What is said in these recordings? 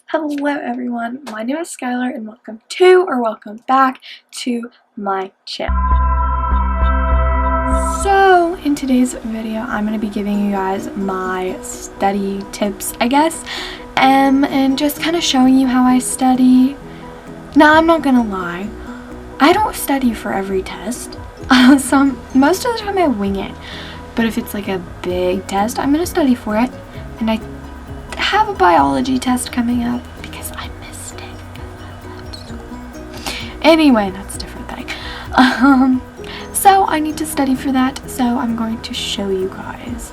Hello everyone, my name is Skylar and welcome back to my channel. So in today's video I'm going to be giving you guys my study tips, I guess, and just kind of showing you how I study. Now I'm not gonna lie, I don't study for every test. Most of the time I wing it, but if it's like a big test I'm going to study for it, and I have a biology test coming up because I missed it because I left school. Anyway, that's a different thing. So I need to study for that, so I'm going to show you guys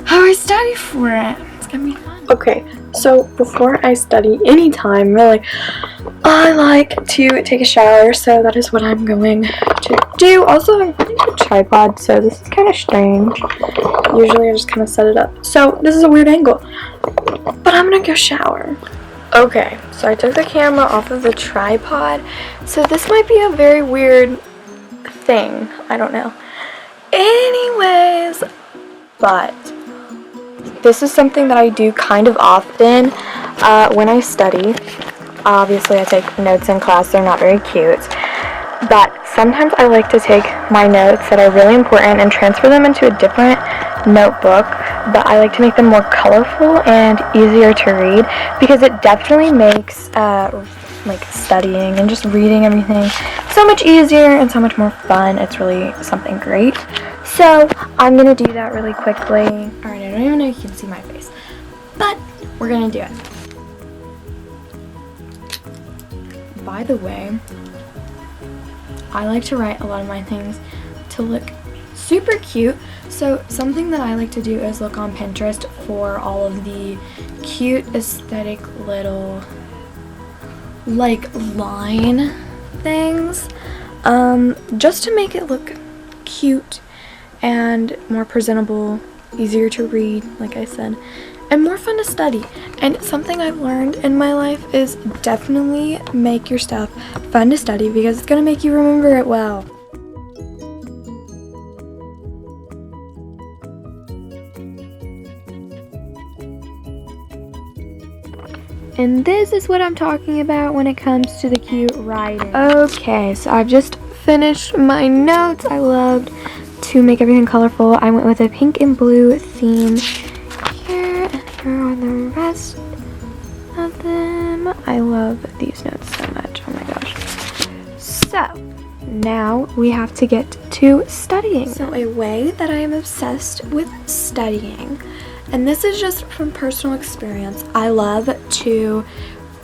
how I study for it. It's gonna be fun. Okay, so before I study anytime, really, I like to take a shower, so that is what I'm going to do. Also, I'm putting a tripod, so this is kind of strange. Usually I just kind of set it up. So this is a weird angle, but I'm gonna go shower. Okay, so I took the camera off of the tripod, so this might be a very weird thing. I don't know. Anyways, but this is something that I do kind of often when I study. Obviously, I take notes in class. They're not very cute. But sometimes I like to take my notes that are really important and transfer them into a different notebook. But I like to make them more colorful and easier to read because it definitely makes like studying and just reading everything so much easier and so much more fun. It's really something great. So I'm gonna do that really quickly. Alright, I don't even know if you can see my face, but we're gonna do it. By the way, I like to write a lot of my things to look super cute. So something that I like to do is look on Pinterest for all of the cute aesthetic little like line things, just to make it look cute and more presentable, easier to read, like I said, and more fun to study. And something I've learned in my life is definitely make your stuff fun to study because it's gonna make you remember it well. And this is what I'm talking about when it comes to the cute writing. Okay, so I've just finished my notes. I loved to make everything colorful. I went with a pink and blue theme here, and here are the rest of them. I love these notes so much. Oh my gosh. So now we have to get to studying. So a way that I am obsessed with studying, and this is just from personal experience, I love to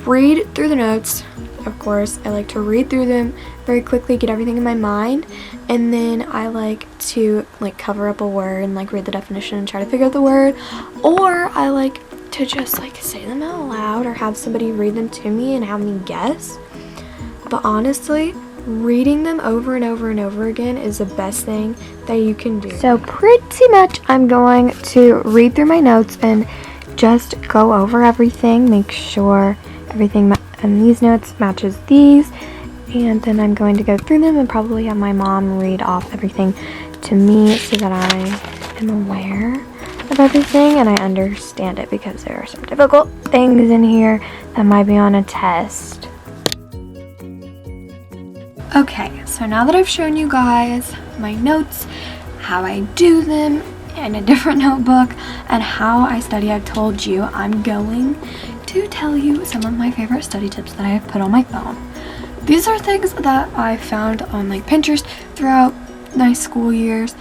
read through the notes. Of course, I like to read through them very quickly, get everything in my mind, and then I like to like cover up a word and like read the definition and try to figure out the word, or I like to just like say them out loud or have somebody read them to me and have me guess. But honestly, reading them over and over and over again is the best thing that you can do. So pretty much I'm going to read through my notes and just go over everything, make sure everything in these notes matches these, and then I'm going to go through them and probably have my mom read off everything to me so that I am aware of everything and I understand it, because there are some difficult things in here that might be on a test. Okay, so now that I've shown you guys my notes, how I do them in a different notebook, and how I study, I've told you, I'm going to tell you some of my favorite study tips that I have put on my phone. These are things that I found on like Pinterest throughout my school years.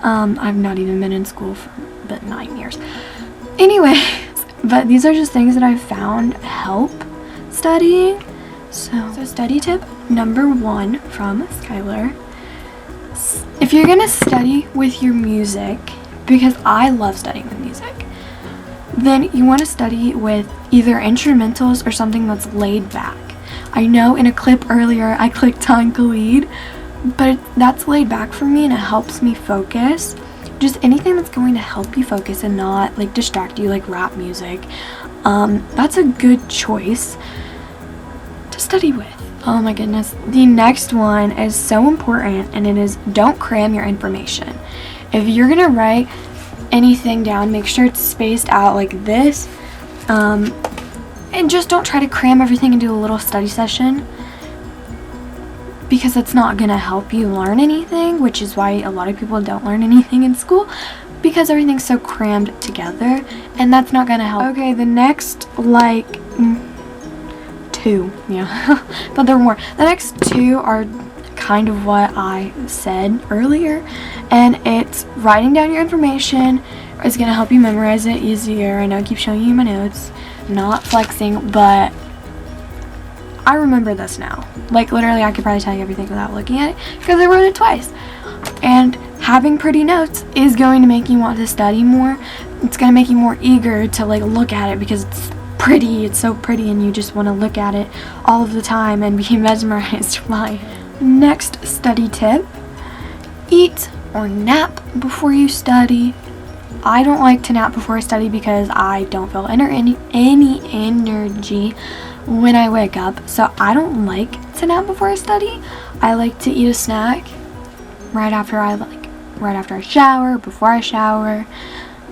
I've not even been in school for but 9 years. Anyways, but these are just things that I found help studying. So study tip number 1 from Skylar. If you're gonna study with your music, because I love studying with music, then you want to study with either instrumentals or something that's laid back. I know in a clip earlier I clicked on Khalid, but that's laid back for me and it helps me focus. Just anything that's going to help you focus and not like distract you, like rap music. That's a good choice to study with. Oh my goodness. The next one is so important, and it is don't cram your information. If you're gonna write anything down, make sure it's spaced out like this. And just don't try to cram everything into a little study session, because it's not gonna help you learn anything, which is why a lot of people don't learn anything in school, because everything's so crammed together, and that's not gonna help. Okay, the next, like, two, yeah, but there are more. The next two are kind of what I said earlier, and it's writing down your information is gonna help you memorize it easier. I know I keep showing you my notes, not flexing, but I remember this now. Like, literally, I could probably tell you everything without looking at it because I wrote it twice. And having pretty notes is going to make you want to study more. It's going to make you more eager to, like, look at it because it's pretty. It's so pretty, and you just want to look at it all of the time and be mesmerized by it. Next study tip: eat or nap before you study. I don't like to nap before I study because I don't feel any energy when I wake up, so I don't like to nap before I study. I like to eat a snack right after I shower, before I shower,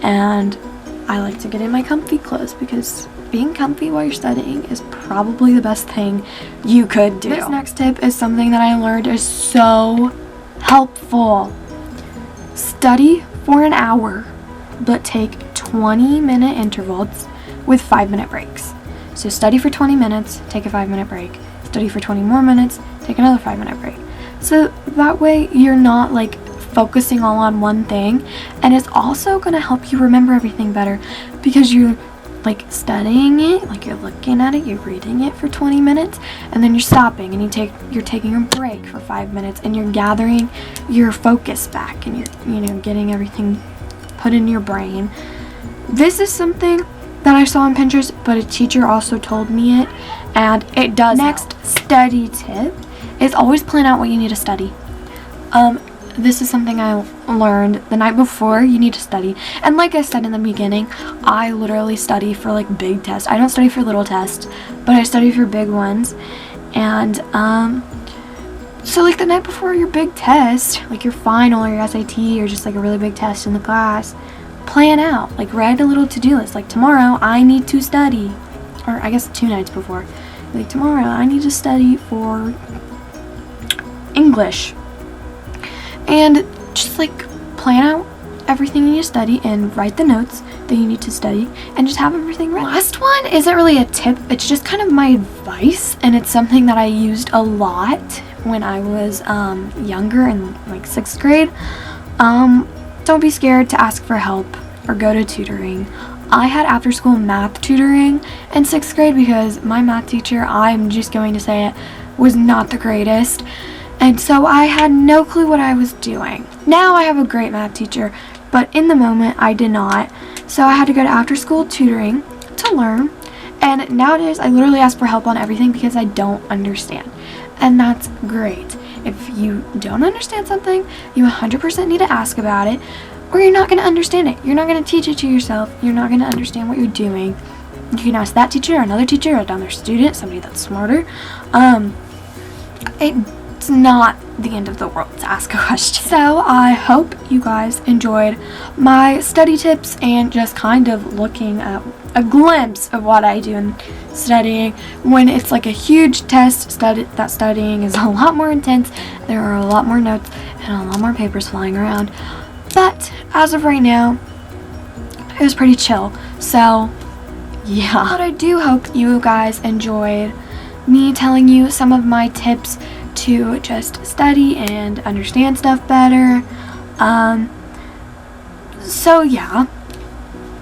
and I like to get in my comfy clothes because being comfy while you're studying is probably the best thing you could do. This next tip is something that I learned is so helpful. Study for an hour, but take 20-minute intervals with 5-minute breaks. So study for 20 minutes, take a 5-minute break. Study for 20 more minutes, take another 5-minute break. So that way you're not like focusing all on one thing, and it's also going to help you remember everything better because you're like studying it, like you're looking at it, you're reading it for 20 minutes, and then you're stopping and you're taking a break for 5 minutes, and you're gathering your focus back, and you're getting everything put in your brain. This is something that I saw on Pinterest, but a teacher also told me it, and it does. Next study tip is always plan out what you need to study. This is something I learned the night before you need to study, and like I said in the beginning, I literally study for like big tests. I don't study for little tests, but I study for big ones. And so like the night before your big test, like your final or your SAT or just like a really big test in the class, plan out, like write a little to-do list. Like, tomorrow I need to study, or I guess 2 nights before, like, tomorrow I need to study for English, and just like plan out everything you need to study and write the notes that you need to study and just have everything ready. Last one isn't really a tip, it's just kind of my advice, and it's something that I used a lot when I was younger in like 6th grade. Don't be scared to ask for help or go to tutoring. I had after school math tutoring in 6th grade because my math teacher, I'm just going to say it, was not the greatest. And so I had no clue what I was doing. Now I have a great math teacher, but in the moment I did not. So I had to go to after school tutoring to learn. And nowadays I literally ask for help on everything because I don't understand. And that's great. If you don't understand something, you 100% need to ask about it, or you're not going to understand it. You're not going to teach it to yourself. You're not going to understand what you're doing. You can ask that teacher, another teacher, another student, somebody that's smarter. It's not the end of the world to ask a question. So I hope you guys enjoyed my study tips and just kind of looking at a glimpse of what I do in studying. When it's like a huge test, that studying is a lot more intense. There are a lot more notes and a lot more papers flying around. But as of right now, it was pretty chill. So yeah. But I do hope you guys enjoyed me telling you some of my tips to just study and understand stuff better. So yeah.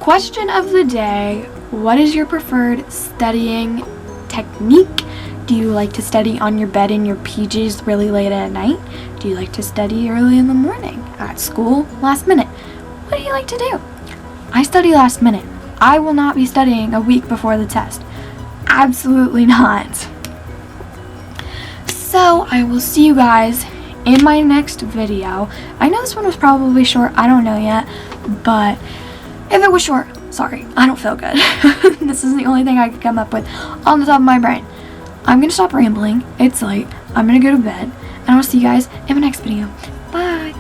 Question of the day: what is your preferred studying technique? Do you like to study on your bed in your PJs really late at night? Do you like to study early in the morning? At school? Last minute? What do you like to do? I study last minute. I will not be studying a week before the test. Absolutely not. So I will see you guys in my next video. I know this one was probably short, I don't know yet, but if it was short, sorry, I don't feel good. This is the only thing I could come up with on the top of my brain. I'm gonna stop rambling, it's late, I'm gonna go to bed, and I will see you guys in my next video. Bye!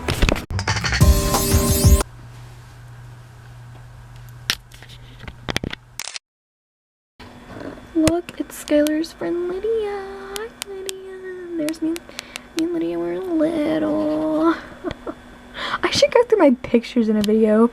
Look, it's Skylar's friend Lydia. Hi, Lydia. There's me and Lydia. We're little. I should go through my pictures in a video.